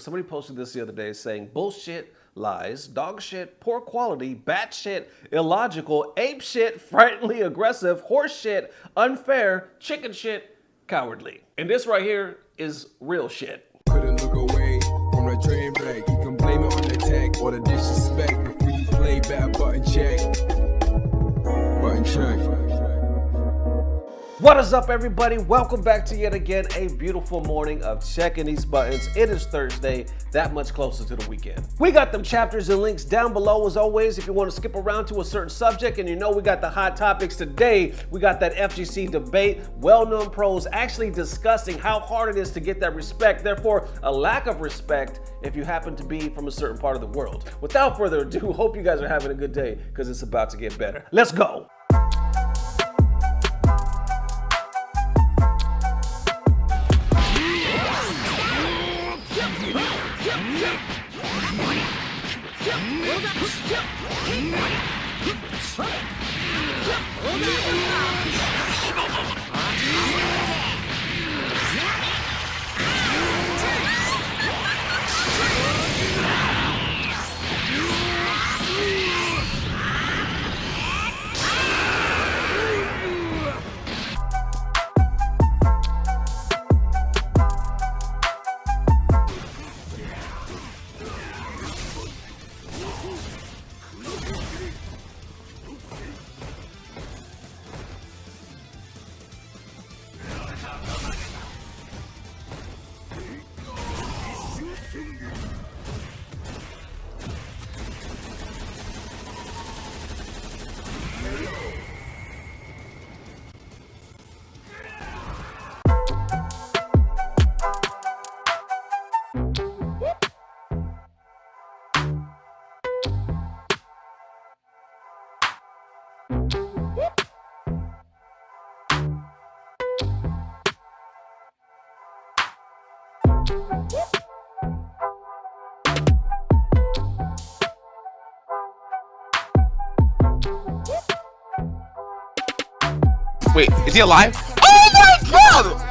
somebody posted this the other day saying bullshit, lies, dog shit, poor quality, bat shit, illogical, ape shit, frighteningly aggressive, horse shit, unfair, chicken shit, cowardly. And this right here is real shit. Couldn't look away from the train wreck. You can blame it on the tech or the disrespect. Before you play, better button check. Button check. What is up, everybody? Welcome back to yet again a beautiful morning of checking these buttons. It is Thursday, that much closer to the weekend. We got them chapters and links down below as always if you want to skip around to a certain subject. And you know we got the hot topics today. We got that FGC debate, well-known pros actually discussing how hard it is to get that respect, therefore a lack of respect if you happen to be from a certain part of the world. Without further ado, hope you guys are having a good day because it's about to get better. Let's go. Wait, is he alive? Oh my god!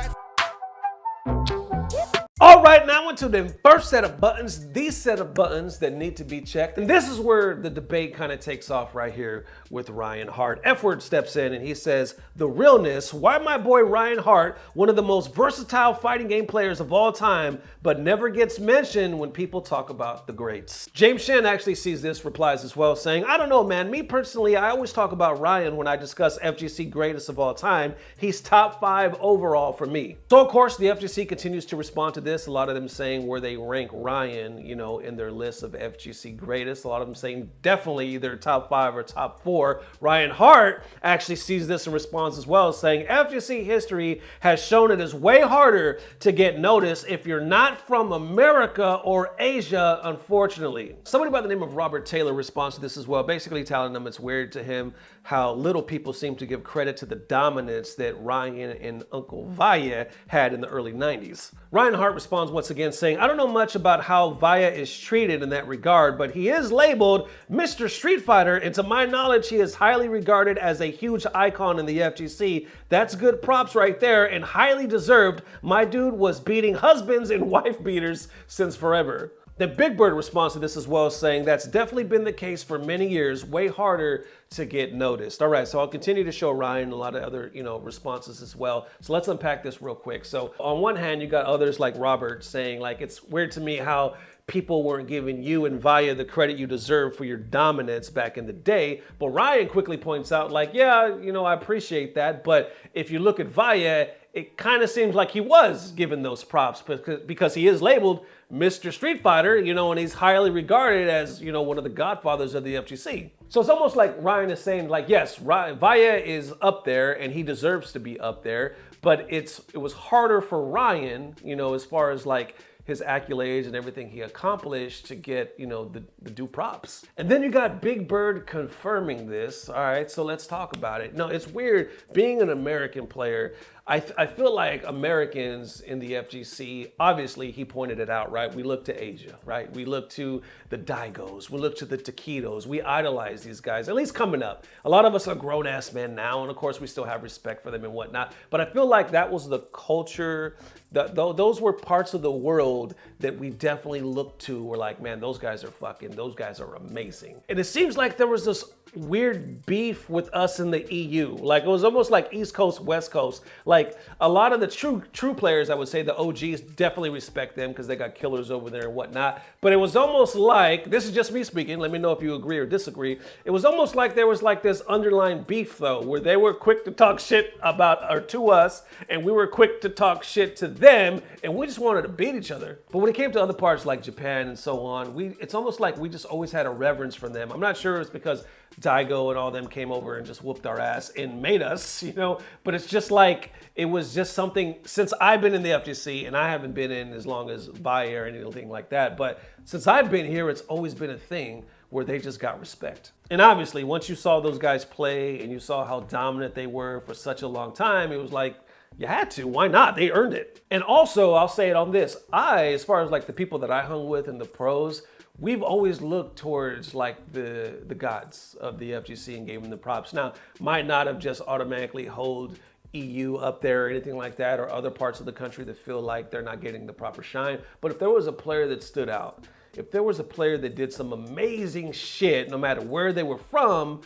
All right, now into the first set of buttons, these set of buttons that need to be checked. And this is where the debate kind of takes off right here with Ryan Hart. F-Word steps in and he says, the realness, why my boy Ryan Hart, one of the most versatile fighting game players of all time, but never gets mentioned when people talk about the greats. James Shen actually sees this, replies as well, saying, I don't know, man, me personally, I always talk about Ryan when I discuss FGC greatest of all time. He's top 5 overall for me. So of course, the FGC continues to respond to this. A lot of them saying where they rank Ryan, you know, in their list of FGC greatest. A lot of them saying definitely either top 5 or top 4. Ryan Hart actually sees this and responds as well, saying FGC history has shown it is way harder to get noticed if you're not from America or Asia, unfortunately. Somebody by the name of Robert Taylor responds to this as well, basically telling them it's weird to him how little people seem to give credit to the dominance that Ryan and Uncle Vaya had in the early 90s. Ryan Hart responds once again saying, I don't know much about how Vaya is treated in that regard, but he is labeled Mr. Street Fighter, and to my knowledge, he is highly regarded as a huge icon in the FGC. That's good props right there and highly deserved. My dude was beating husbands and wife beaters since forever. The Big Bird responds to this as well, saying that's definitely been the case for many years, way harder to get noticed. All right, so I'll continue to show Ryan a lot of other, responses as well. So let's unpack this real quick. So on one hand, you got others like Robert saying like, it's weird to me how people weren't giving you and Vaya the credit you deserve for your dominance back in the day. But Ryan quickly points out like, yeah, I appreciate that. But if you look at Vaya, it kind of seems like he was given those props because he is labeled Mr. Street Fighter, and he's highly regarded as, one of the godfathers of the FGC. So it's almost like Ryan is saying like, yes, Vaya is up there and he deserves to be up there, but it was harder for Ryan, as far as like his accolades and everything he accomplished to get, the due props. And then you got Big Bird confirming this. All right, so let's talk about it. No, it's weird being an American player. I feel like Americans in the FGC, obviously he pointed it out, right? We look to Asia, right? We look to the Daigos, we look to the Taquitos. We idolize these guys, at least coming up. A lot of us are grown-ass men now, and of course we still have respect for them and whatnot. But I feel like that was the culture, those were parts of the world that we definitely looked to. We're like, man, those guys are amazing. And it seems like there was this weird beef with us in the EU. Like, it was almost like East Coast, West Coast. Like, a lot of the true players, I would say the OGs, definitely respect them because they got killers over there and whatnot. But it was almost like, this is just me speaking, let me know if you agree or disagree. It was almost like there was like this underlying beef though, where they were quick to talk shit about or to us, and we were quick to talk shit to them, and we just wanted to beat each other. But when it came to other parts like Japan and so on, it's almost like we just always had a reverence for them. I'm not sure it's because Daigo and all them came over and just whooped our ass and made us, you know, but it's just like, it was just something, since I've been in the FGC, and I haven't been in as long as Vi or anything like that, but since I've been here, it's always been a thing where they just got respect. And obviously, once you saw those guys play and you saw how dominant they were for such a long time, it was like, you had to, why not? They earned it. And also, I'll say it on this, as far as like the people that I hung with and the pros, we've always looked towards like the gods of the FGC and gave them the props. Now, might not have just automatically hold EU up there or anything like that, or other parts of the country that feel like they're not getting the proper shine. But if there was a player that stood out, if there was a player that did some amazing shit, no matter where they were from,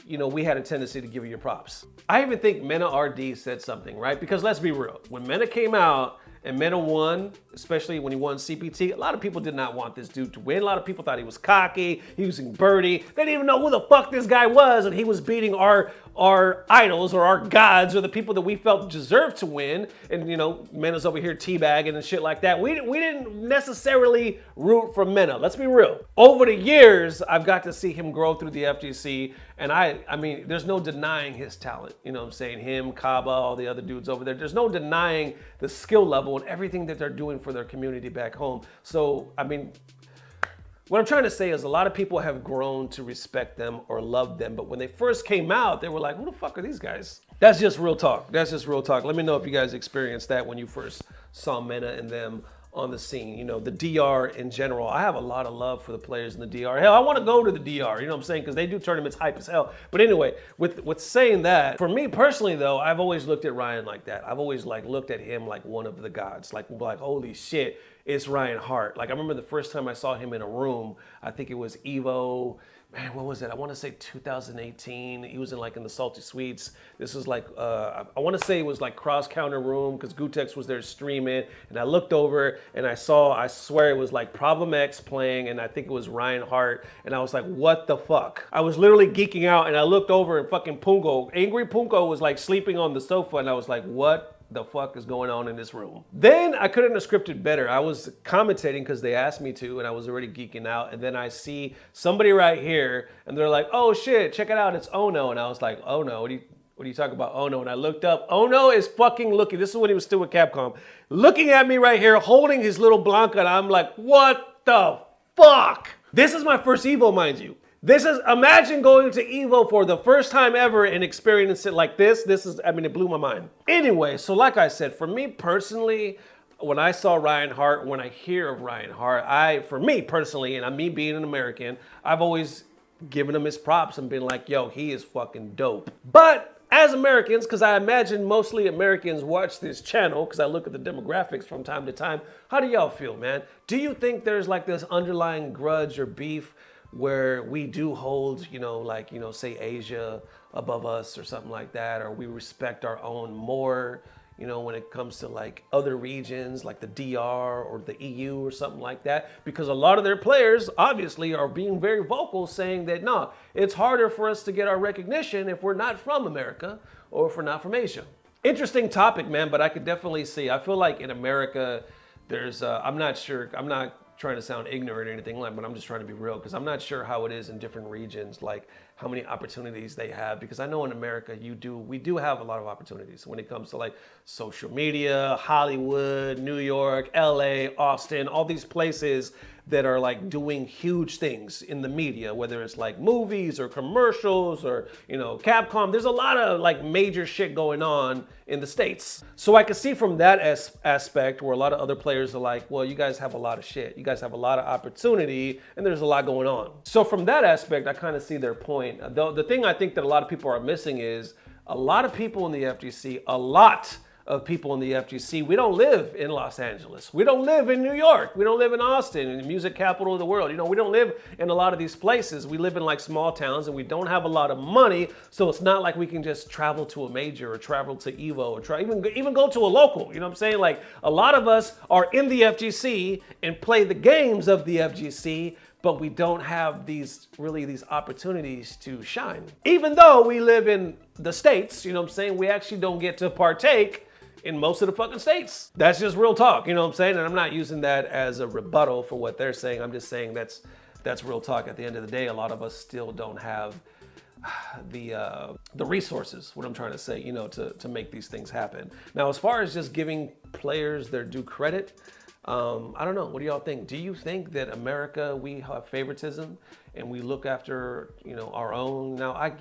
you know, we had a tendency to give you your props. I even think Mena RD said something, right? Because let's be real, when Mena came out and Mena won, especially when he won CPT, a lot of people did not want this dude to win. A lot of people thought he was cocky, using birdie. They didn't even know who the fuck this guy was, and he was beating our idols or our gods or the people that we felt deserved to win. And you know, Mena's over here teabagging and shit like that. We didn't necessarily root for Mena. Let's be real. Over the years, I've got to see him grow through the FGC, and I mean, there's no denying his talent. You know what I'm saying? Him, Kaba, all the other dudes over there. There's no denying the skill level and everything that they're doing for their community back home. So, I mean, what I'm trying to say is a lot of people have grown to respect them or love them, but when they first came out, they were like, who the fuck are these guys? That's just real talk. That's just real talk. Let me know if you guys experienced that when you first saw Mena and them on the scene. You know, the DR in general, I have a lot of love for the players in the DR. Hell, I want to go to the DR, you know what I'm saying? Because they do tournaments hype as hell. But anyway, with saying that, for me personally though, I've always looked at Ryan like that. I've always like looked at him like one of the gods, like holy shit, it's Ryan Hart. Like I remember the first time I saw him in a room, I think it was Evo, man, what was it? I want to say 2018. He was in the Salty Suites. This was like, I want to say it was like cross counter room because Gutex was there streaming. And I looked over and I swear it was like Problem X playing, and I think it was Ryan Hart. And I was like, what the fuck? I was literally geeking out, and I looked over and fucking Angry Punko was like sleeping on the sofa, and I was like, what the fuck is going on in this room? Then I couldn't have scripted better. I was commentating because they asked me to, and I was already geeking out. And then I see somebody right here, and they're like, oh shit, check it out, it's Ono. And I was like, Ono, what are you talking about, Ono? And I looked up, Ono is fucking looking, this is when he was still with Capcom, looking at me right here, holding his little Blanca, and I'm like, what the fuck? This is my first Evo, mind you. Imagine going to Evo for the first time ever and experiencing it like this. It blew my mind. Anyway, so like I said, for me personally, when I saw Ryan Hart, when I hear of Ryan Hart, for me personally, and me being an American, I've always given him his props and been like, yo, he is fucking dope. But as Americans, because I imagine mostly Americans watch this channel, because I look at the demographics from time to time, how do y'all feel, man? Do you think there's like this underlying grudge or beef where we do hold, say Asia above us or something like that, or we respect our own more, when it comes to like other regions like the DR or the EU or something like that? Because a lot of their players obviously are being very vocal saying that, no, it's harder for us to get our recognition if we're not from America or if we're not from Asia. Interesting topic, man, but I could definitely see, I feel like in America, there's, I'm not trying to sound ignorant or anything like, but I'm just trying to be real because I'm not sure how it is in different regions, like how many opportunities they have. Because I know in America we do have a lot of opportunities when it comes to like social media, Hollywood, New York, LA, Austin, all these places that are like doing huge things in the media, whether it's like movies or commercials or, you know, Capcom. There's a lot of like major shit going on in the States. So I can see from that aspect where a lot of other players are like, well, you guys have a lot of shit. You guys have a lot of opportunity and there's a lot going on. So from that aspect, I kind of see their point. Though the thing I think that a lot of people are missing is a lot of people in the FGC, of people in the FGC, we don't live in Los Angeles. We don't live in New York. We don't live in Austin, the music capital of the world. You know, we don't live in a lot of these places. We live in like small towns and we don't have a lot of money. So it's not like we can just travel to a major or travel to Evo or even go to a local. You know what I'm saying? Like a lot of us are in the FGC and play the games of the FGC, but we don't have these opportunities to shine. Even though we live in the States, you know what I'm saying? We actually don't get to partake in most of the fucking states. That's just real talk, you know what I'm saying? And I'm not using that as a rebuttal for what they're saying. I'm just saying that's real talk. At the end of the day, a lot of us still don't have the resources, what I'm trying to say, you know, to make these things happen. Now, as far as just giving players their due credit, I don't know. What do y'all think? Do you think that America, we have favoritism and we look after, you know, our own? Now,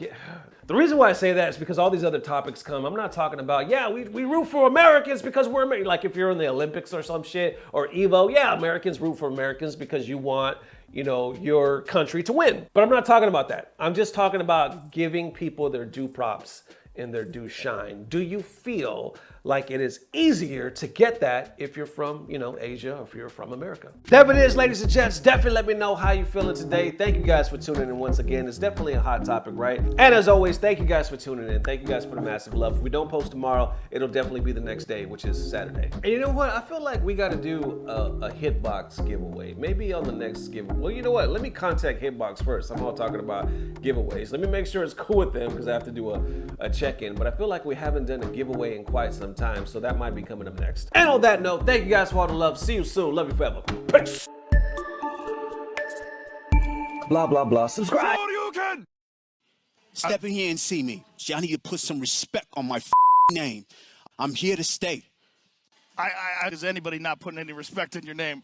the reason why I say that is because all these other topics come. I'm not talking about, we root for Americans because we're American. Like if you're in the Olympics or some shit or Evo, Americans root for Americans because you want, you know, your country to win. But I'm not talking about that. I'm just talking about giving people their due props and their due shine. Do you feel like it is easier to get that if you're from, you know, Asia or if you're from America? There it is, ladies and gents. Definitely let me know how you feeling today. Thank you guys for tuning in once again. It's definitely a hot topic, right? And as always, thank you guys for tuning in. Thank you guys for the massive love. If we don't post tomorrow, it'll definitely be the next day, which is Saturday. And you know what? I feel like we got to do a Hitbox giveaway. Maybe on the next giveaway. Well, you know what? Let me contact Hitbox first. I'm all talking about giveaways. Let me make sure it's cool with them because I have to do a check-in. But I feel like we haven't done a giveaway in quite some time, so that might be coming up next. And on that note, thank you guys for all the love. See you soon. Love you forever. Peace. Blah, blah, blah. Subscribe. Step in here and see me. Y'all need to put some respect on my name. I'm here to stay. Is anybody not putting any respect in your name?